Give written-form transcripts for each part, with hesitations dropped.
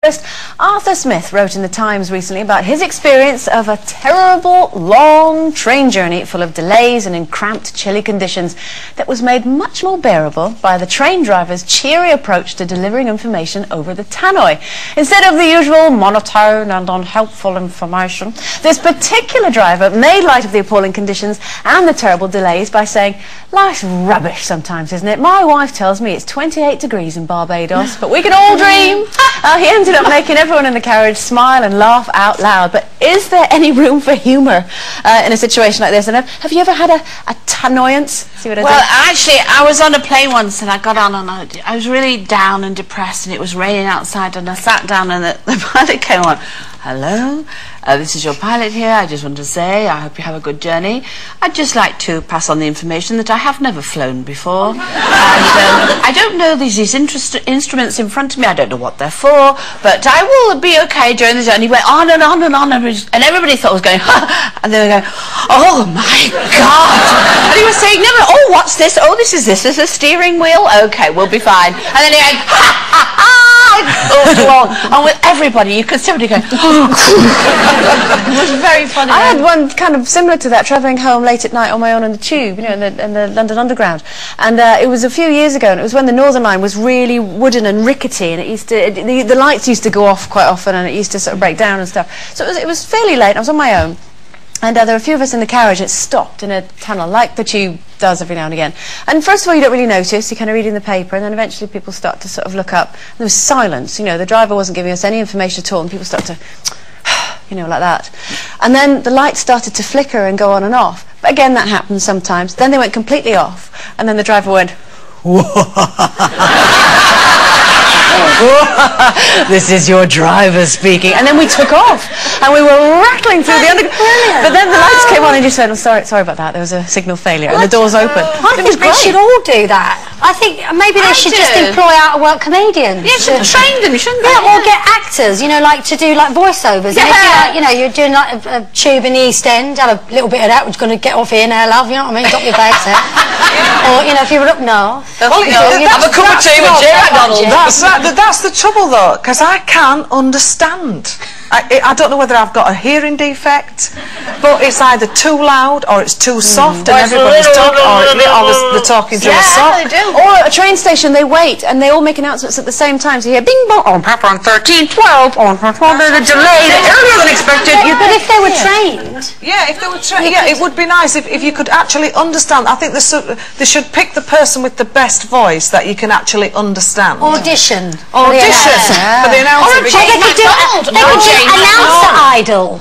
Arthur Smith wrote in the Times recently about his experience of a terrible, long train journey full of delays and in cramped, chilly conditions that was made much more bearable by the train driver's cheery approach to delivering information over the tannoy. Instead of the usual monotone and unhelpful information, this particular driver made light of the appalling conditions and the terrible delays by saying, "Life's rubbish sometimes, isn't it? My wife tells me it's 28 degrees in Barbados, but we can all dream." He ended up making everyone in the carriage smile and laugh out loud. But is there any room for humour in a situation like this? And have you ever had a tannoyance? See what I Well, did? actually, I was on a plane once and I got on and I was really down and depressed and it was raining outside and I sat down and the pilot came on. "Hello, this is your pilot here. I just want to say I hope you have a good journey. I'd just like to pass on the information that I have never flown before. And I don't know these instruments in front of me. I don't know what they're for, but I will be okay during the journey." He went on and on and on, and everybody thought I was going, "Ha!" And they were going, "Oh my God!" And he was saying, "No, oh, what's this? Oh, this is a steering wheel. Okay, we'll be fine." And then he went, "Ha ha ha!" Along, and with everybody, you could see everybody going. It was very funny. I had one kind of similar to that, travelling home late at night on my own on the tube, you know, in the London Underground. And it was a few years ago, and it was when the Northern Line was really wooden and rickety, and it used to, the lights used to go off quite often, and it used to sort of break down and stuff. So it was fairly late, and I was on my own. And there were a few of us in the carriage. It stopped in a tunnel, like the tube does every now and again. And first of all, you don't really notice. You're kind of reading the paper, and then eventually people start to sort of look up. And there was silence. You know, the driver wasn't giving us any information at all, and people start to, you know, like that. And then the lights started to flicker and go on and off. But again, that happens sometimes. Then they went completely off, and then the driver went, "This is your driver speaking." And then we took off, and we were rattling through the underground. But then the lights came on, and you said, "I'm sorry about that. There was a signal failure," and the doors opened. I think they should all do that. I think maybe they should just employ out-of-work comedians. You should train them, shouldn't they? Yeah, or get actors, you know, like to do like voiceovers. Yeah. And if you're, you know, you're doing like a tube in the East End, have a little bit of that, which is going to get off here now, love. You know what I mean? Drop your bags there. Or you know, if you were up north, well, have a cup of tea with McDonald. That's the trouble, though, because I can't understand. I don't know whether I've got a hearing defect, but it's either too loud or it's too soft, and everybody's talking, or they're talking through a sock. They do. Or at a train station, they wait and they all make announcements at the same time. So you hear bing bong on platform 1312 on platform delayed earlier than expected. But if they were trained, yeah, if they were trained, yeah, it would be nice if you could actually understand. I think they should pick the person with the best voice that you can actually understand. audition. For the announcer. They could do announcer idol.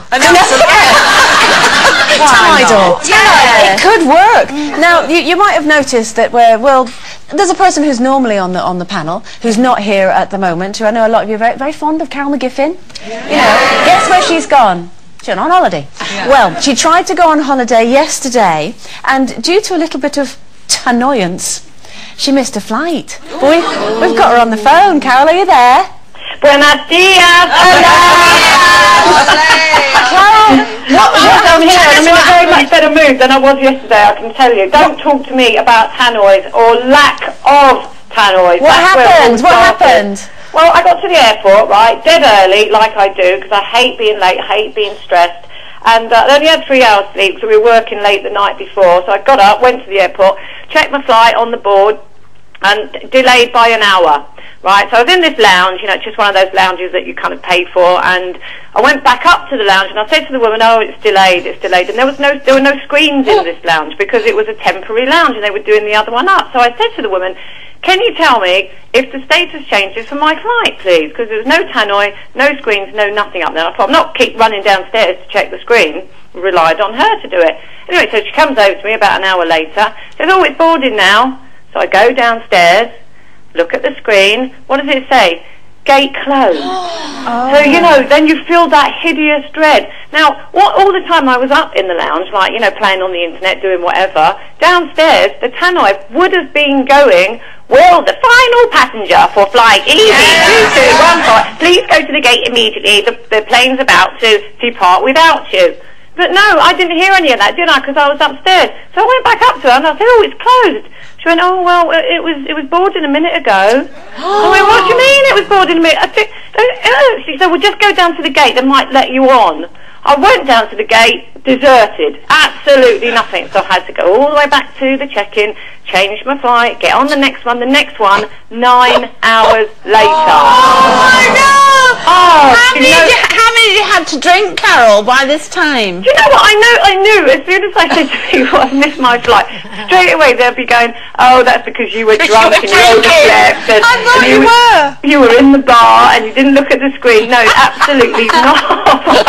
Idol. Yeah, it could work. Now, you might have noticed that there's a person who's normally on the panel who's not here at the moment. Who I know a lot of you are very, very fond of, Carol McGiffin. Yeah. You know, guess where she's gone? She's on holiday. Yeah. Well, she tried to go on holiday yesterday, and due to a little bit of annoyance, she missed a flight. We've got her on the phone. Carol, are you there? Buenos dias! I'm here and I'm in a very much better mood than I was yesterday, I can tell you. Don't talk to me about tannoys or lack of tannoys. What happened? Well, I got to the airport, right, dead early, like I do, because I hate being late, I hate being stressed. And I only had 3 hours sleep, so we were working late the night before. So I got up, went to the airport, checked my flight on the board, and delayed by an hour. Right, so I was in this lounge, you know, it's just one of those lounges that you kind of pay for, and I went back up to the lounge and I said to the woman, "Oh, it's delayed," and there were no screens in this lounge because it was a temporary lounge and they were doing the other one up. So I said to the woman, "Can you tell me if the status changes for my flight, please?" Because there was no tannoy, no screens, no nothing up there. I thought, I'm not keep running downstairs to check the screen. Relied on her to do it. Anyway, so she comes over to me about an hour later, says, "Oh, it's boarded now." So I go downstairs, look at the screen. What does it say? Gate closed. So, you know, then you feel that hideous dread. Now, all the time I was up in the lounge, like, you know, playing on the internet, doing whatever, downstairs, the tannoy would have been going, "Will the final passenger for flight EV2215, please go to the gate immediately. The plane's about to depart without you." But no, I didn't hear any of that, did I? Because I was upstairs. So I went back up to her and I said, oh, it's closed. She went, oh, well, it was boarded a minute ago. I went, what do you mean it was boarded a minute? She said, well, just go down to the gate. They might let you on. I went down to the gate, deserted, absolutely nothing. So I had to go all the way back to the check-in, change my flight, get on the next one, 9 hours later. Oh my God! Oh, how many you had to drink, Carol, by this time? Do you know what? I knew as soon as I said to people I missed my flight, straight away they'd be going, oh, that's because you were drunk and you overslept. And I thought you were. You were in the bar and you didn't look at the screen. No, absolutely not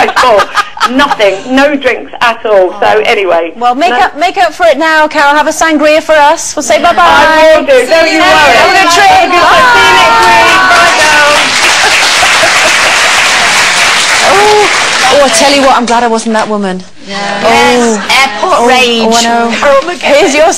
my fault. Nothing, no drinks at all. So anyway. Well, make up for it now, Carol. Have a sangria for us. We'll say bye-bye. I will do. Don't you worry. Have a good trip. See you next week. Bye, girls. Oh, I tell you what, I'm glad I wasn't that woman. Yes, airport rage. Oh, I know. Here's your